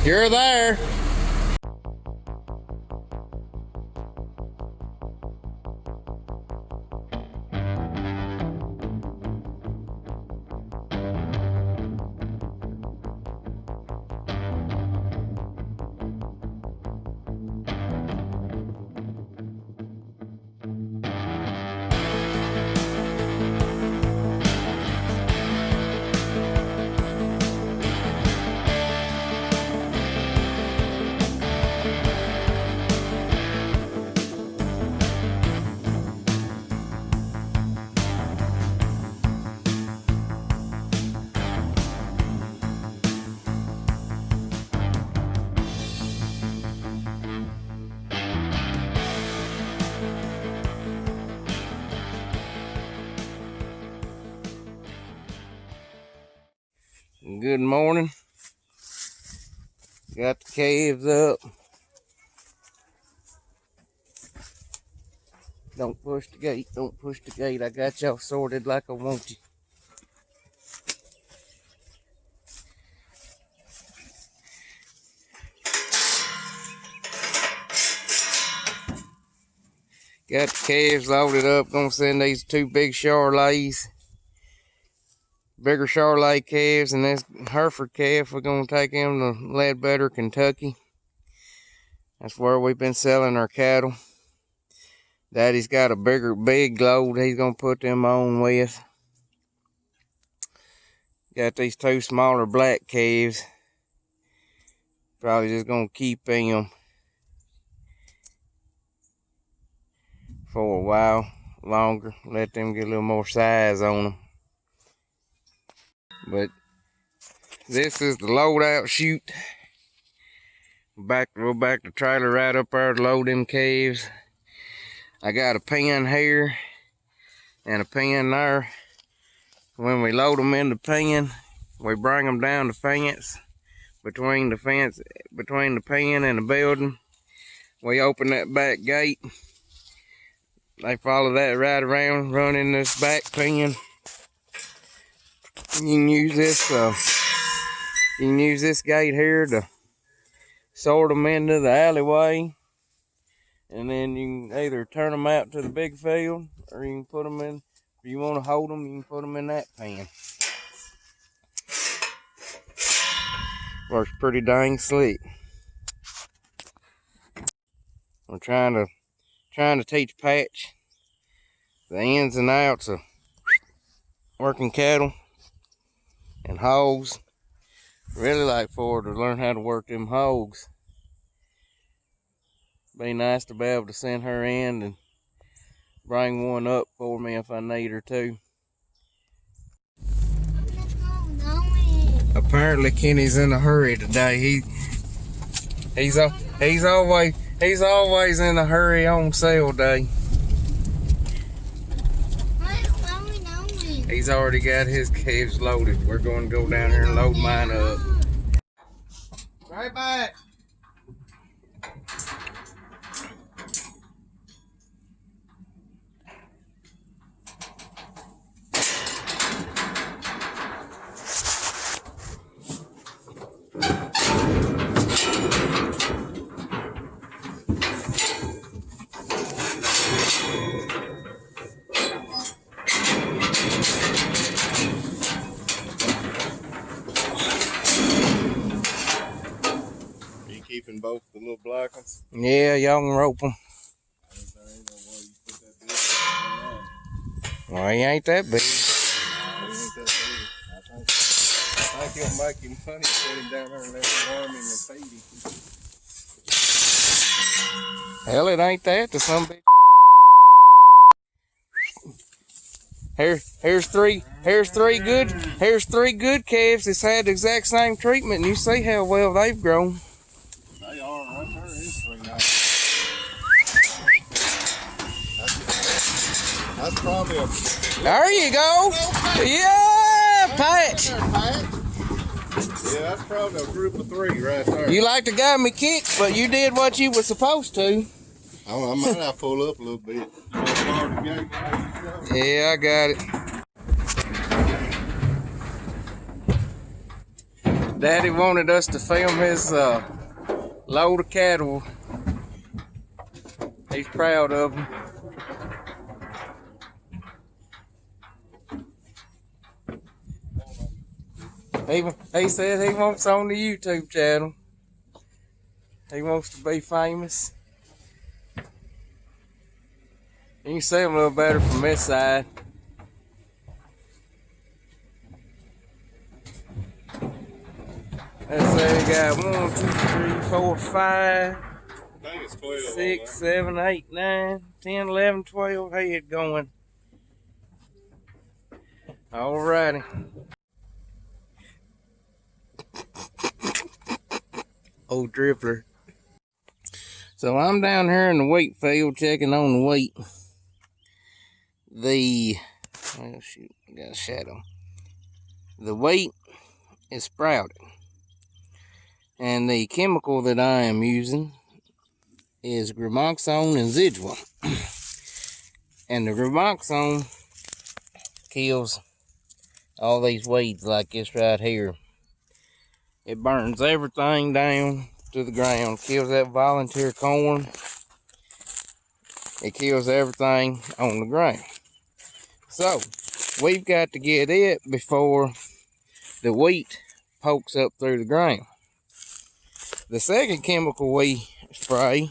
You're there. Good morning. Got the calves up. Don't push the gate. Don't push the gate. I got y'all sorted like I want you. Got the calves loaded up. Gonna send these 2 big Charolais. Bigger Charolais calves and this Hereford calf. We're gonna take him to Ledbetter, Kentucky. That's where we've been selling our cattle. Daddy's got a big load he's gonna put them on with. Got these 2 smaller black calves. Probably just gonna keep them for a while longer. Let them get a little more size on them. But this is the load out chute. We'll back the trailer right up there to load them calves. I got a pen here and a pen there. When we load them in the pen, we bring them down the fence. Between the pen and the building, we open that back gate. They follow that right around, run in this back pen. You can use this gate here to sort them into the alleyway, and then you can either turn them out to the big field, or you can put them in. If you want to hold them, you can put them in that pen. Works pretty dang slick. We're trying to teach Patch the ins and outs of working cattle and hogs. Really like for her to learn how to work them hogs. Be nice to be able to send her in and bring one up for me if I need her to. Apparently Kenny's in a hurry today. He's always in a hurry on sale day. He's already got his calves loaded. We're going to go down here and load mine up. Right back. Keeping both the little black ones? Yeah, y'all can rope them. Well, he ain't that big. I think he'll make him money, put him down there and let him warm him and feed him. Hell, it ain't that to some bitch. Here's three good calves that's had the exact same treatment, and you see how well they've grown. They are right there. Is 3 nights. That's probably a. There you go. Yeah, Patch. Yeah, that's probably a group of 3 right there. You like to give me kicks, but you did what you were supposed to. I might have to pull up a little bit. Yeah, I got it. Daddy wanted us to film his load of cattle. He's proud of them. He said he wants on the YouTube channel. He wants to be famous. You can see him a little better from this side. Let's say we got 1, 2, 3, 4, 5, 6, 7, 8, 9, 10, 11, 12 head going. Alrighty. Old dribbler. So I'm down here in the wheat field checking on the wheat. Oh shoot, I got a shadow. The wheat is sprouted. And the chemical that I am using is gramoxone and zidua. And the gramoxone kills all these weeds like this right here. It burns everything down to the ground, kills that volunteer corn. It kills everything on the ground. So, we've got to get it before the wheat pokes up through the ground. The second chemical we spray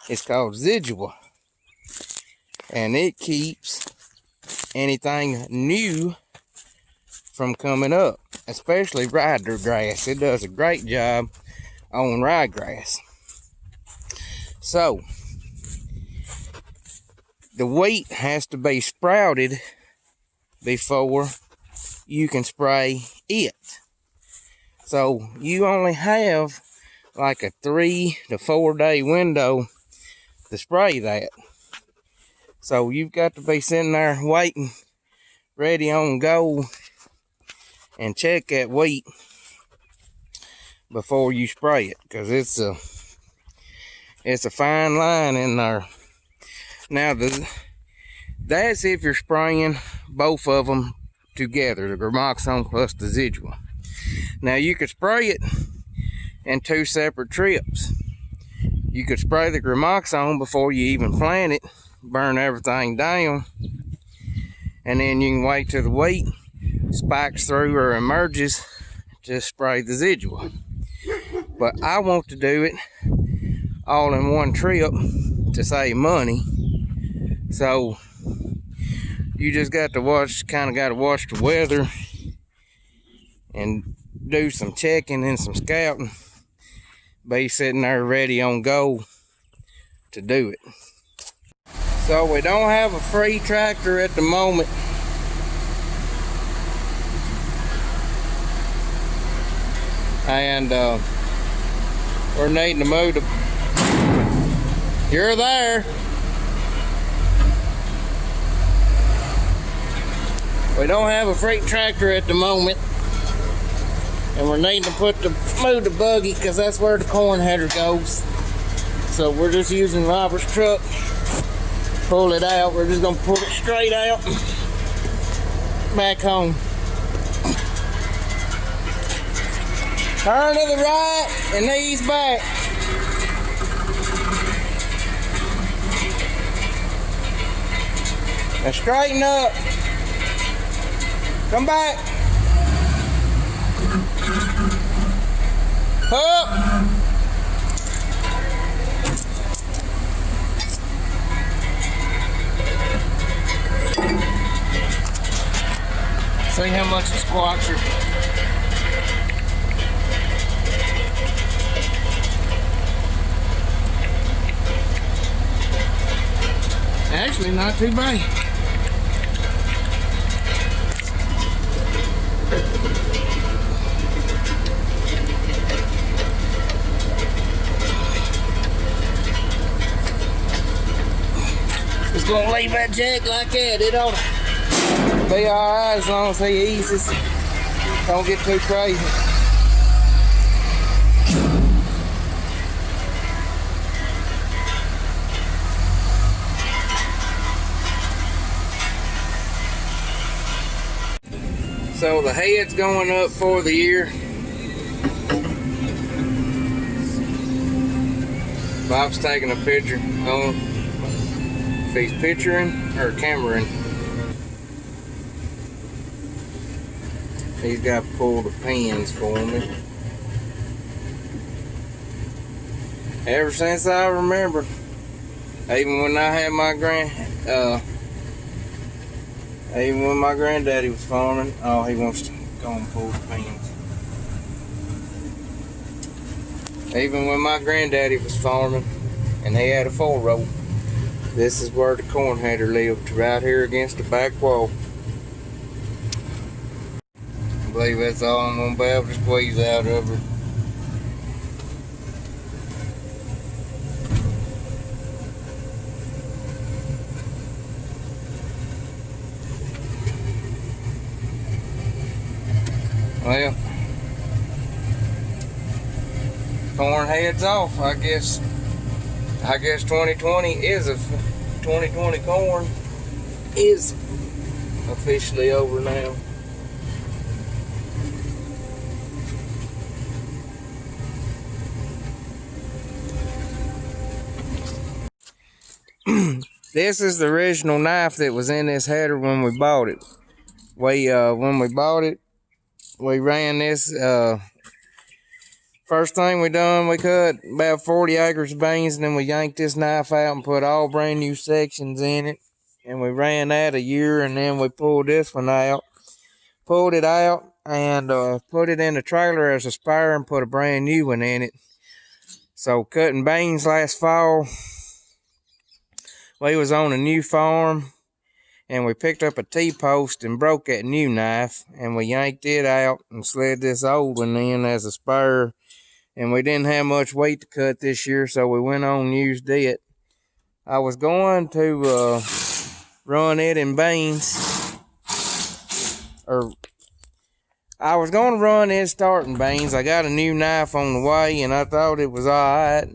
is called zidua. And it keeps anything new from coming up, especially rider grass. It does a great job on ryegrass. So, the wheat has to be sprouted before you can spray it. So, you only have like a 3 to 4 day window to spray that. So, you've got to be sitting there waiting, ready on go, and check that wheat before you spray it, because it's a fine line in there. Now that's if you're spraying both of them together, the gramoxone plus the zidua. Now you could spray it in 2 separate trips. You could spray the gramoxone before you even plant it, burn everything down, and then you can wait till the wheat spikes through or emerges, just spray the zidua. But I want to do it all in one trip to save money. So you just got to watch the weather and do some checking and some scouting. Be sitting there ready on go to do it. So we don't have a free tractor at the moment. And we're needing to move the... You're there. We don't have a freight tractor at the moment, and we're needing to move the buggy because that's where the corn header goes. So we're just using Robert's truck. Pull it out. We're just gonna pull it straight out back home. Turn to the right and ease back. Now straighten up. Come back. Up. See how much it squats her. Actually, not too bad. Just gonna leave that jack like that. It ought to be alright as long as he eases. Don't get too crazy. So the head's going up for the year. Bob's taking a picture. If he's picturing or cameraing. He's got to pull the pins for me. Ever since I remember, even when I had my even when my granddaddy was farming, oh, he wants to go and pull the pins. Even when my granddaddy was farming and he had a 4-row, this is where the corn header lived, right here against the back wall. I believe that's all I'm gonna be able to squeeze out of her. Well, corn heads off. I guess 2020 is 2020 corn is officially over now. This is the original knife that was in this header when we bought it. When we bought it, we ran this. First thing we done, we cut about 40 acres of beans, and then we yanked this knife out and put all brand new sections in it. And we ran that a year, and then we pulled this one out. Pulled it out and put it in the trailer as a spare and put a brand new one in it. So cutting beans last fall, we was on a new farm, and we picked up a T-post and broke that new knife, and we yanked it out and slid this old one in as a spare. And we didn't have much weight to cut this year, so we went on and used it. I was going to run it in beans, or I was going to run it starting beans. I got a new knife on the way, and I thought it was all right.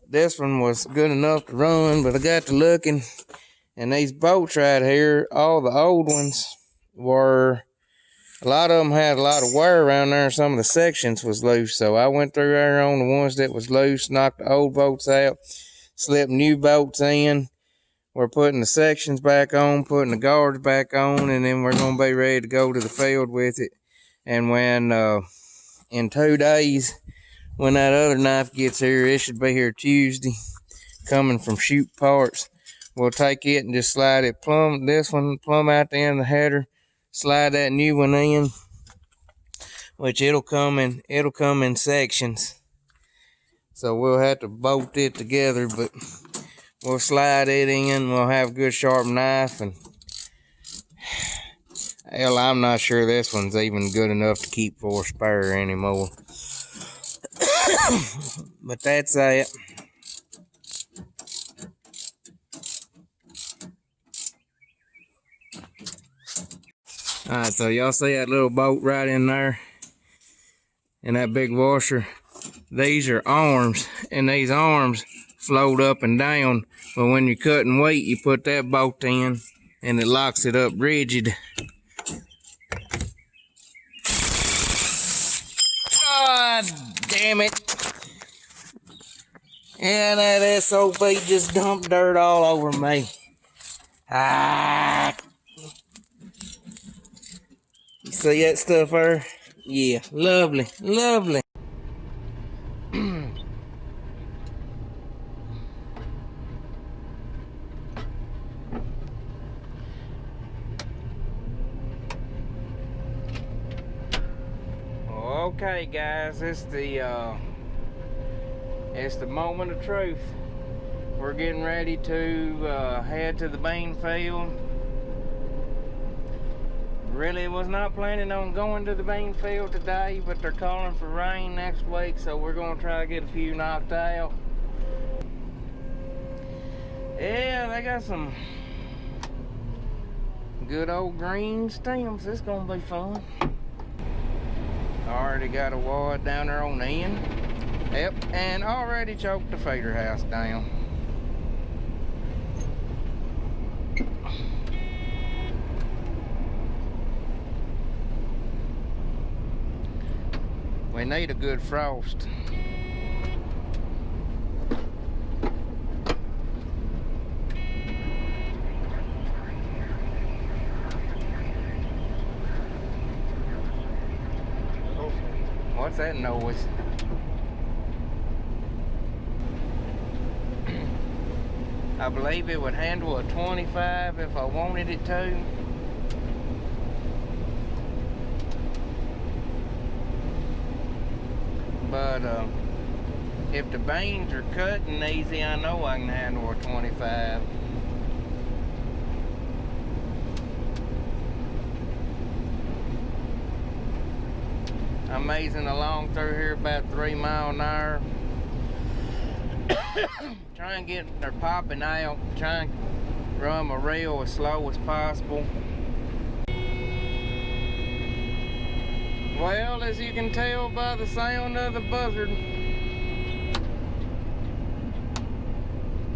This one was good enough to run, but I got to looking, and these bolts right here, all the old ones were, a lot of them had a lot of wear around there, and some of the sections was loose. So I went through there on the ones that was loose, knocked the old bolts out, slipped new bolts in. We're putting the sections back on, putting the guards back on, and then we're going to be ready to go to the field with it. And when, in 2 days, when that other knife gets here, it should be here Tuesday, coming from Shoot Parts. We'll take it and just slide it this one plumb out the end of the header, slide that new one in, which it'll come in sections. So we'll have to bolt it together, but we'll slide it in. We'll have a good sharp knife, and hell, I'm not sure this one's even good enough to keep for a spare anymore. But that's it. Alright, so y'all see that little bolt right in there, and that big washer? These are arms, and these arms float up and down, but when you're cutting weight, you put that bolt in, and it locks it up rigid. God damn it. And that SOB just dumped dirt all over me. Ah. You see that stuff there? Yeah, lovely, lovely. Okay, guys, it's the moment of truth. We're getting ready to head to the bean field. Really was not planning on going to the bean field today, but they're calling for rain next week, so we're going to try to get a few knocked out. Yeah, they got some good old green stems. It's going to be fun. Already got a wad down there on the end. Yep, and already choked the feeder house down. We need a good frost. What's that noise? I believe it would handle a 25 if I wanted it to. But if the beans are cutting easy, I know I can handle a 25. I'm mazing along through here about 3 miles an hour. Try and get they're popping out. Try and run my reel as slow as possible. Well, as you can tell by the sound of the buzzard,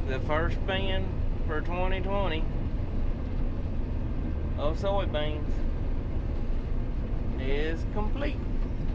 the first bin for 2020 of soybeans is complete.